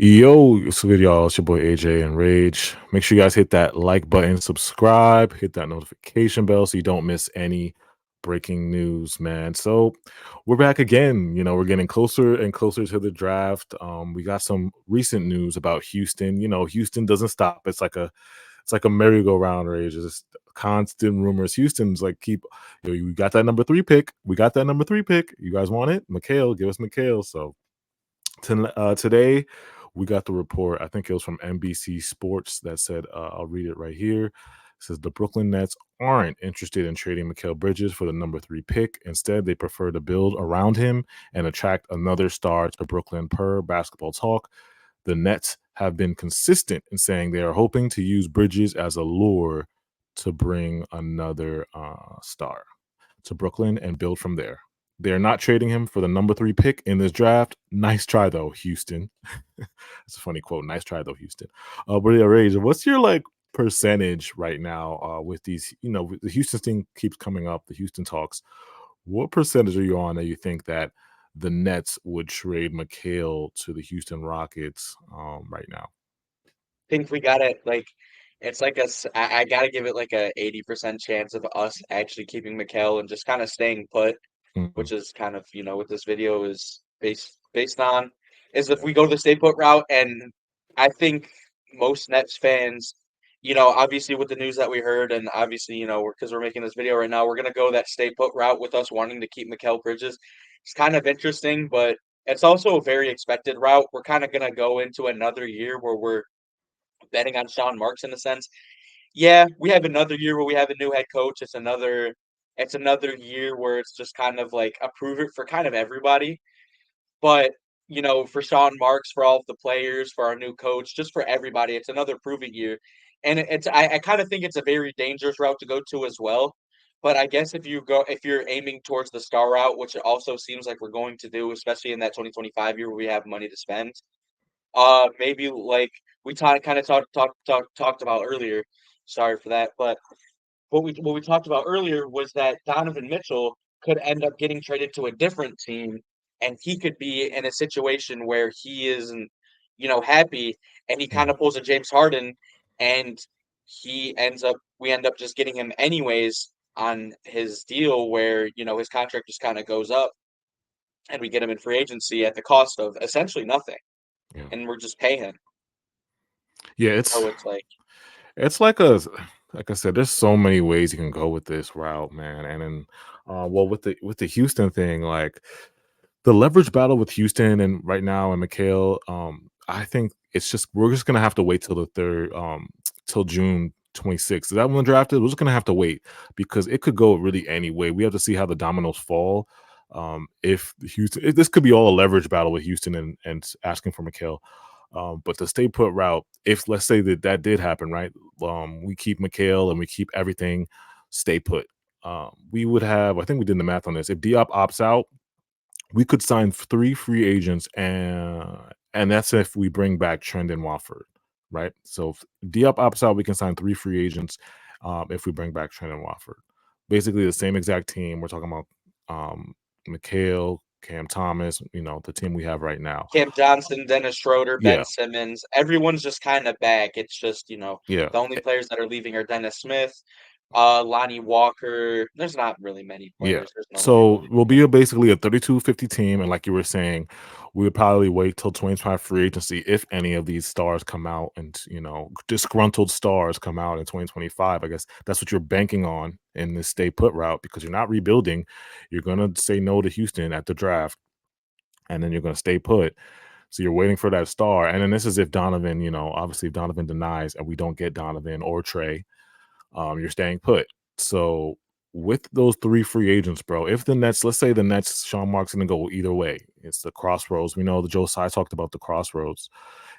Yo, what's good, y'all? It's your boy AJ and Rage. Make sure you guys hit that like button, subscribe, hit that notification bell so you don't miss any breaking news, man. So we're back again. We're getting closer and closer to the draft. We got some recent news about Houston. Houston doesn't stop. It's like a merry-go-round, Rage. It's just constant rumors. Houston's like we got that number three pick. We got that number three pick. You guys want it? Mikal, give us Mikal. So today, we got the report. I think it was from NBC Sports that said, I'll read it right here. It says the Brooklyn Nets aren't interested in trading Mikal Bridges for the number three pick. Instead, they prefer to build around him and attract another star to Brooklyn. Per Basketball Talk, the Nets have been consistent in saying they are hoping to use Bridges as a lure to bring another star to Brooklyn and build from there. They're not trading him for the number three pick in this draft. Nice try, though, Houston. That's a funny quote. Nice try, though, Houston. But yeah, Rage, what's your percentage right now with these? The Houston thing keeps coming up. The Houston talks. What percentage are you on that you think that the Nets would trade Mikal to the Houston Rockets right now? Think we got it. It's like I gotta give it like a 80% chance of us actually keeping Mikal and just kind of staying put, Mhm. which is kind of, what this video is based on, is if Yeah. we go the stay put route. And I think most Nets fans, obviously with the news that we heard, and obviously, because we're making this video right now, we're gonna go that stay put route with us wanting to keep Mikal Bridges. It's kind of interesting, but it's also a very expected route. We're kind of gonna go into another year where we're betting on Sean Marks in a sense. Yeah, we have another year where we have a new head coach. It's another year where it's just kind of like a prove it for kind of everybody. But for Sean Marks, for all of the players, for our new coach, just for everybody, it's another proving year. And I kind of think it's a very dangerous route to go to as well. But I guess if you're aiming towards the star route, which it also seems like we're going to do, especially in that 2025 year where we have money to spend, maybe like we kind of talked about earlier. Sorry for that, but what we talked about earlier was that Donovan Mitchell could end up getting traded to a different team, and he could be in a situation where he isn't, happy, and he kind Mm. of pulls a James Harden, and we end up just getting him anyways on his deal, where his contract just kind of goes up, and we get him in free agency at the cost of essentially nothing, Yeah. and we're just paying him. Yeah, So it's like, it's like I said, there's so many ways you can go with this route, man. And then well with the Houston thing, like the leverage battle with Houston and right now and Mikal, I think we're just gonna have to wait till the third till June 26th. Is that when the draft is? We're just gonna have to wait because it could go really any way. We have to see how the dominoes fall. This could be all a leverage battle with Houston and asking for Mikal. But the stay put route, if let's say that did happen, right? We keep Mikal and we keep everything, stay put. We would have, I think we did the math on this. If Diop opts out, we could sign three free agents, and that's if we bring back Trent and Wofford, right? So if Diop opts out, we can sign three free agents if we bring back Trent and Wofford. Basically, the same exact team. We're talking about Mikal, Cam Thomas, the team we have right now. Cam Johnson, Dennis Schroeder, Ben Yeah, Simmons, everyone's just kind of back. It's just, yeah. the only players that are leaving are Dennis Smith, Lonnie Walker. There's not really many Yeah. players. There's no many So really we'll players. be basically a 32-50 team. And like you were saying, we would probably wait till 25 free agency if any of these stars come out and, disgruntled stars come out in 2025. I guess that's what you're banking on in this stay put route because you're not rebuilding. You're going to say no to Houston at the draft and then you're going to stay put. So you're waiting for that star. And then this is if Donovan, obviously if Donovan denies and we don't get Donovan or Trey, you're staying put. So with those three free agents, bro, if the Nets, let's say the Nets, Sean Mark's gonna go either way. It's the crossroads. We know the Joe Tsai talked about the crossroads.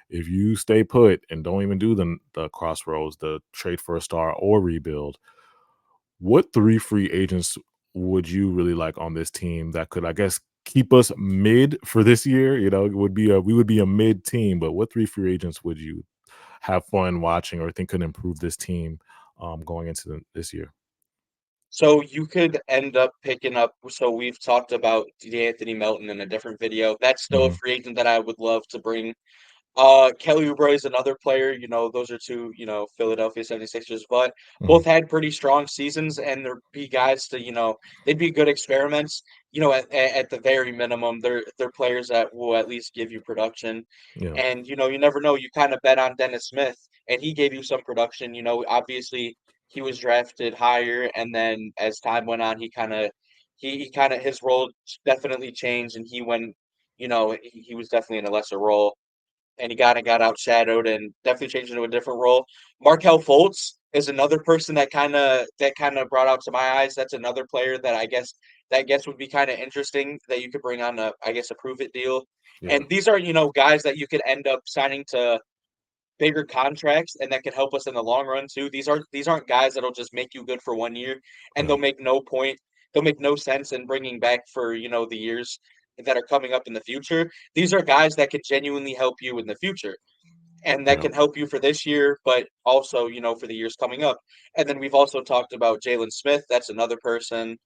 If you stay put and don't even do the crossroads, the trade for a star or rebuild, what three free agents would you really like on this team that could, I guess, keep us mid for this year? It would be we would be a mid team, but what three free agents would you have fun watching or think could improve this team going into this year? So you could end up picking up. So we've talked about D'Anthony Melton in a different video. That's still a Mhm. free agent that I would love to bring. Kelly Oubre is another player, those are 2, Philadelphia 76ers, but Mhm. both had pretty strong seasons, and there'd be guys to, they'd be good experiments. At the very minimum, they're players that will at least give you production. Yeah, And, you never know, you kinda bet on Dennis Smith, and he gave you some production. Obviously, he was drafted higher, and then as time went on, he kinda his role definitely changed, and he was definitely in a lesser role, and he kinda got outshadowed and definitely changed into a different role. Markelle Fultz is another person that kinda brought out to my eyes. That's another player that I guess would be kinda interesting that you could bring on a prove it deal. yeah, And these are, guys that you could end up signing to bigger contracts and that could help us in the long run too. These aren't guys that'll just make you good for 1 year, and yeah, they'll make no sense in bringing back for, the years that are coming up in the future. These are guys that could genuinely help you in the future, and that yeah, can help you for this year, but also, for the years coming up. And then we've also talked about Jalen Smith. That's another person.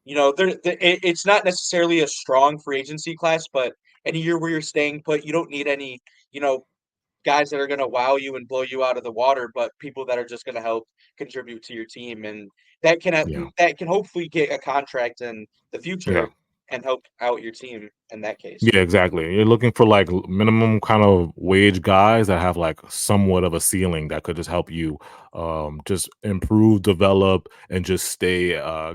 It's not necessarily a strong free agency class, but any year where you're staying put, you don't need any, you know, guys that are going to wow you and blow you out of the water, but people that are just going to help contribute to your team, and yeah, that can hopefully get a contract in the yeah. future and help out your team in that case. Yeah, exactly. You're looking for like minimum kind of wage guys that have like somewhat of a ceiling that could just help you just improve, develop, and just stay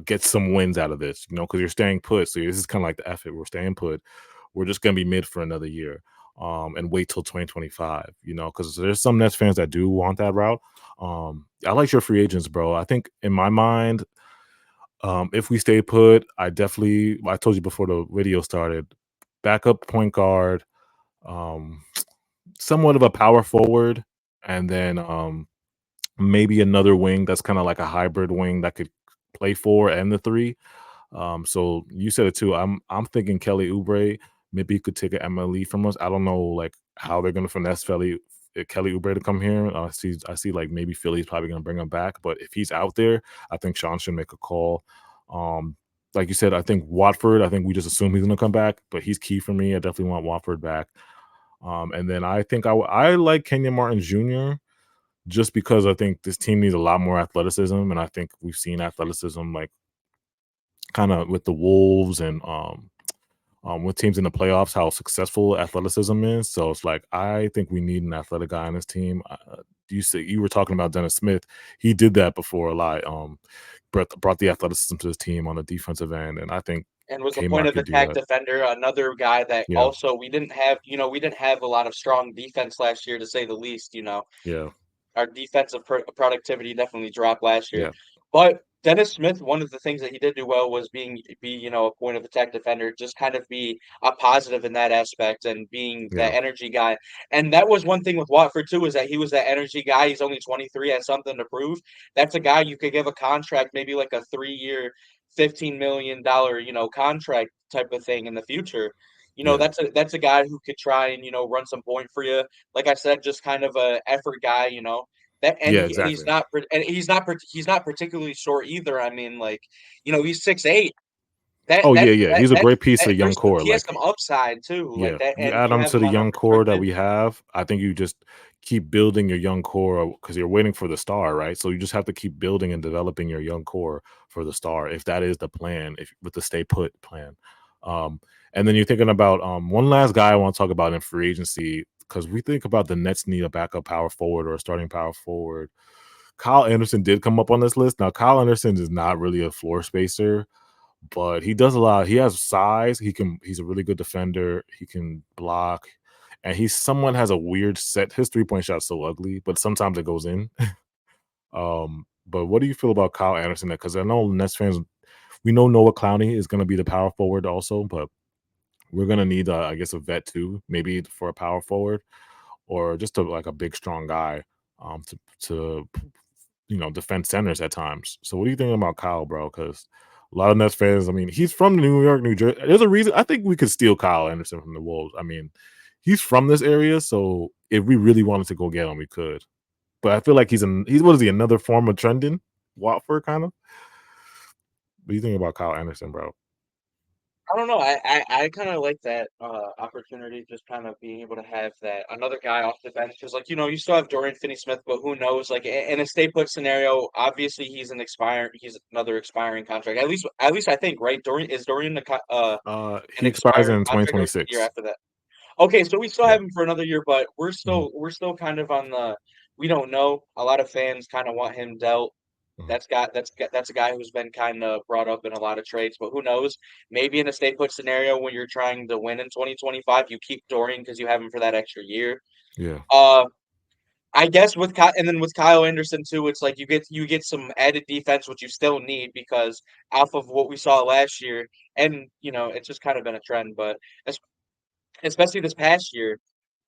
get some wins out of this, because you're staying put. So this is kind of like the effort. We're staying put. We're just gonna be mid for another year. And wait till 2025, because there's some Nets fans that do want that route. I like your free agents, bro. I think in my mind, if we stay put, I told you before the video started, backup point guard, um, somewhat of a power forward, and then maybe another wing that's kind of like a hybrid wing that could play 4 and the 3. So you said it too. I'm thinking Kelly Oubre maybe he could take an MLE from us. I don't know like how they're gonna finesse Kelly Oubre to come here. I see like maybe Philly's probably gonna bring him back, but if he's out there, I think Sean should make a call. Um, like you said, I think Watford. I think we just assume he's gonna come back, but he's key for me. I definitely want Watford back. And then I think I like Kenyon Martin Jr. just because I think this team needs a lot more athleticism, and I think we've seen athleticism like kind of with the Wolves and with teams in the playoffs, how successful athleticism is. So it's like I think we need an athletic guy on this team. You were talking about Dennis Smith. He did that before a lot. Brought the athleticism to his team on the defensive end, and I think And was a point Kmart of could do attack that. defender, another guy that Yeah, also we didn't have a lot of strong defense last year, to say the least. yeah, Our defensive productivity definitely dropped last year. yeah, But Dennis Smith, one of the things that he did do well was a point of attack defender, just kind of be a positive in that aspect and being that yeah, energy guy. And that was one thing with Watford too, is that he was that energy guy. He's only 23, has something to prove. That's a guy you could give a contract, maybe like a 3 year, $15 million, contract type of thing in the future. yeah, That's a guy who could try and, run some point for you. Like I said, just kind of a effort guy. That and yeah. he and he's Exactly. not par and he's not particularly short either. I mean, like, he's 6'8". That Oh that yeah, yeah. that He's a that great piece of that young there's some core. he has Like some upside too, like yeah, that, you and add you them have to him the on young core that unrestricted. we have. I think you just keep building your young core because you're waiting for the star, right? So you just have to keep building and developing your young core for the star, if that is the plan, if with the stay put plan. Um, and then you're thinking about one last guy I want to talk about in free agency because we think about the Nets need a backup power forward or a starting power forward. Kyle Anderson did come up on this list. Now, Kyle Anderson is not really a floor spacer, but he does a lot. He has size. He's a really good defender. He can block. And he's someone has a weird set. His 3-point shot's so ugly, but sometimes it goes in. But what do you feel about Kyle Anderson? Because I know Nets fans, we know Noah Clowney is going to be the power forward also, but we're going to need, I guess, a vet too, maybe for a power forward or just like a big, strong guy to defend centers at times. So what do you think about Kyle, bro? Because a lot of Nets fans, I mean, he's from New York, New Jersey. There's a reason I think we could steal Kyle Anderson from the Wolves. I mean, he's from this area, so if we really wanted to go get him, we could. But I feel like he's what is he, another form of Trendon? Watford kind of? What do you think about Kyle Anderson, bro? I don't know. I kind of like that opportunity, just kind of being able to have that another guy off the bench. Because, like, you still have Dorian Finney-Smith, but who knows? Like, in a stay put scenario, obviously he's another expiring contract. At least I think, right? Dorian an He expires expiring in contract, or is it the year 2026. after that? Okay, so we still Yeah. have him for another year, but we're Mhm, still kind of on the we don't know. A lot of fans kind of want him dealt. mhm. That's a guy who's been kind of brought up in a lot of trades, but who knows? Maybe in a stay put scenario when you're trying to win in 2025, you keep Dorian because you have him for that extra year. Yeah. Uh, I guess and then with Kyle Anderson too, it's like you get some added defense, which you still need because off of what we saw last year, and it's just kind of been a trend, but especially this past year,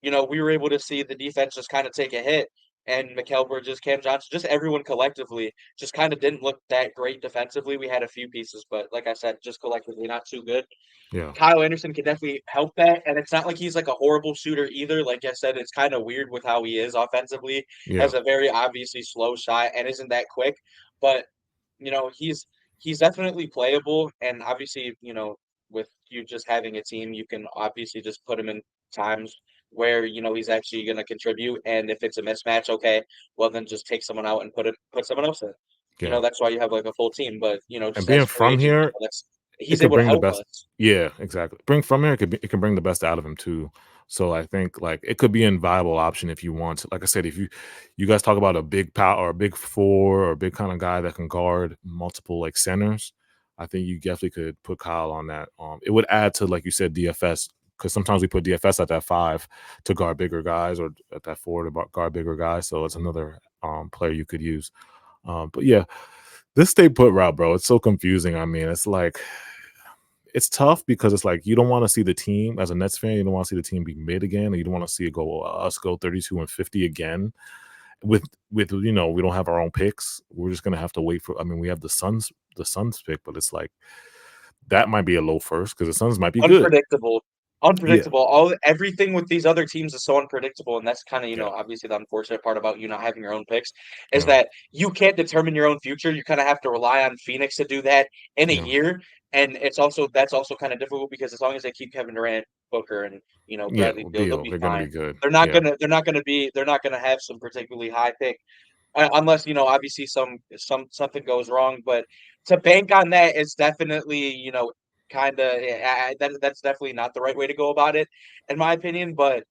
we were able to see the defense just kind of take a hit, and Mikal Bridges, Cam Johnson, just everyone collectively just kind of didn't look that great defensively. We had a few pieces, but like I said, just collectively not too good. Yeah. Kyle Anderson can definitely help that, and it's not like he's like a horrible shooter either. Like I said, it's kind of weird with how he is offensively. Yeah. Has a very obviously slow shot and isn't that quick, but he's definitely playable, and obviously, with you just having a team, you can obviously just put him in times where he's actually going to contribute, and if it's a mismatch, okay, well then just take someone out and put someone else in. Yeah. That's why you have like a full team, but And just as being a free from agent, here, that's it he's could able to bring the help best. us. Yeah, exactly. Bring from here, it can bring the best out of him too. So I think like it could be a viable option if you want to. Like I said, if you guys talk about a big power or a big four or a big kind of guy that can guard multiple like centers, I think you definitely could put Kyle on that. It would add to like you said DFS because sometimes we put DFS at that five to guard bigger guys or at that four to guard bigger guys. So it's another player you could use. But yeah, this stay put route, bro, it's so confusing. I mean, it's like it's tough because it's like you don't want to see the team as a Nets fan. You don't want to see the team be mid again, and you don't want to see it go us go 32-50 again. With we don't have our own picks. We're just gonna have to wait for. I mean, we have the Suns pick, but it's like that might be a low first because the Suns might be good. Unpredictable. Yeah, Unpredictable. Everything with these other teams is so unpredictable, and that's kinda, yeah, obviously the unfortunate part about you not having your own picks, is yeah, that you can't determine your own future. You kinda have to rely on Phoenix to do that in a yeah, year, and that's also kinda difficult because as long as they keep Kevin Durant, Booker, and, yeah. Bradley Beal, they'll Beal, be they're gonna be fine. good. Yeah, They're not gonna have some particularly high pick. Unless, obviously something goes wrong, but to bank on that is definitely, kinda that's definitely not the right way to go about it, in my opinion, but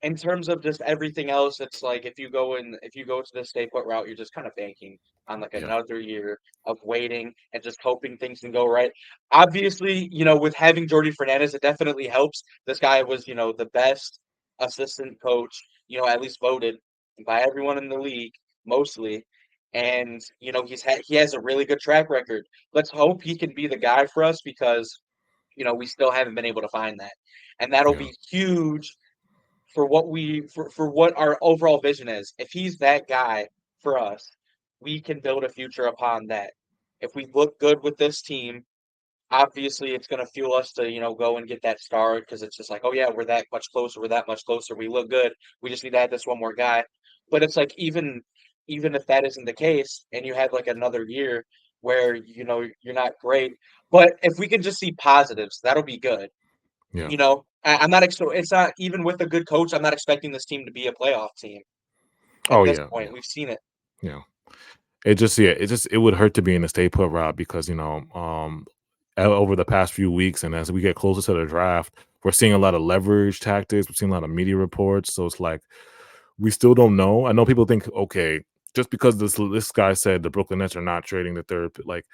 in terms of just everything else, it's like if you go to the stay put route, you're just kind of banking on like yeah, another year of waiting and just hoping things can go right. Obviously, with having Jordy Fernandez, it definitely helps. This guy was, the best assistant coach, at least voted by everyone in the league, mostly. And he has a really good track record. Let's hope he can be the guy for us because we still haven't been able to find that. And that'll yeah, be huge for what our overall vision is. If he's that guy for us, we can build a future upon that. If we look good with this team, obviously it's going to fuel us to go and get that star because it's just like, oh yeah, we're that much closer, we're that much closer, we look good, we just need to add this one more guy. But it's like even if that isn't the case and you have like another year where you're not great, but if we can just see positives, that'll be good. yeah. I'm not it's not even with a good coach, I'm not expecting this team to be a playoff team at Oh this yeah, point. yeah, We've seen it. yeah. It would hurt to be in the stay put route because over the past few weeks and as we get closer to the draft, we're seeing a lot of leverage tactics. We're seeing a lot of media reports, so it's like we still don't know. I know people think, okay, just because this guy said the Brooklyn Nets are not trading the third, like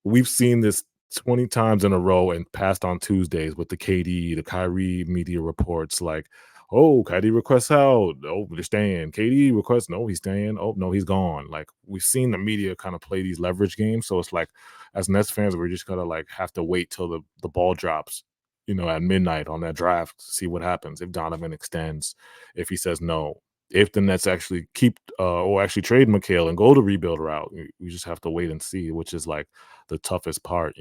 we've seen this 20 times in a row and passed on Tuesdays with the KD, the Kyrie media reports like, oh, KD requests out. Oh, they're staying. KD requests, no, he's staying. Oh, no, he's gone. Like we've seen the media kind of play these leverage games. So it's like as Nets fans, we're just gonna like have to wait till the ball drops, at midnight on that draft to see what happens. If Donovan extends, if he says no, if the Nets actually keep or actually trade McHale and go the rebuild route, we just have to wait and see, which is like the toughest part.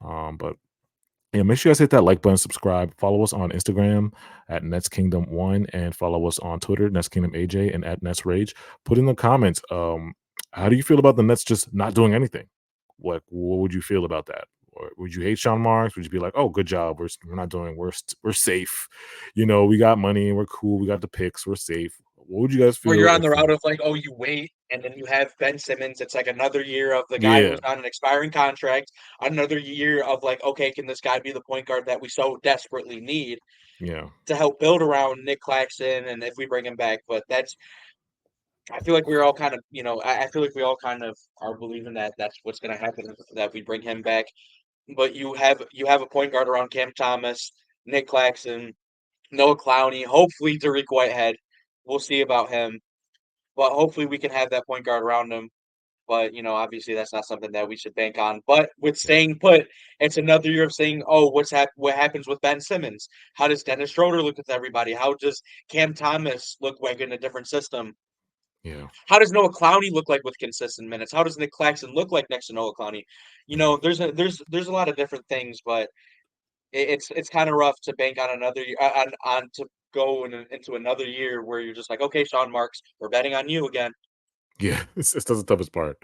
But yeah, make sure you guys hit that like button, subscribe, follow us on Instagram at Nets Kingdom One, and follow us on Twitter, Nets Kingdom AJ, and at Nets Rage. Put in the comments, how do you feel about the Nets just not doing anything? What would you feel about that? Or would you hate Sean Marks? Would you be like, "Oh, good job. We're not doing we're safe. You know, we got money. We're cool. We got the picks. We're safe." What would you guys Or you're feel on the if? route of like, oh, you wait, and then you have Ben Simmons. It's like another year of the guy who's Yeah, on an expiring contract, another year of like, okay, can this guy be the point guard that we so desperately need yeah, to help build around Nick Claxton and if we bring him back? But that's I feel like we're all kind of, I feel like we all kind of are believing that that's what's going to happen that we bring him back. But you have a point guard around Cam Thomas, Nick Claxton, Noah Clowney, hopefully Derek Whitehead. We'll see about him, but hopefully we can have that point guard around him. But obviously that's not something that we should bank on. But with yeah, staying put, it's another year of saying, "Oh, what happens with Ben Simmons? How does Dennis Schroeder look with everybody? How does Cam Thomas look like in a different system? yeah, How does Noah Clowney look like with consistent minutes? How does Nick Claxton look like next to Noah Clowney? yeah, There's a lot of different things, but it's kind of rough to bank on another year on to go into another year where you're just like, okay, Sean Marks, we're betting on you again. yeah. It's that's the toughest part.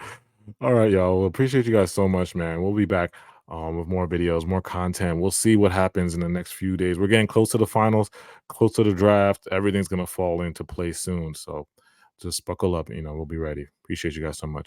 All right, y'all. Well, appreciate you guys so much, man. We'll be back with more videos, more content. We'll see what happens in the next few days. We're getting close to the finals, close to the draft. Everything's gonna fall into place soon. So just buckle up. We'll be ready. Appreciate you guys so much.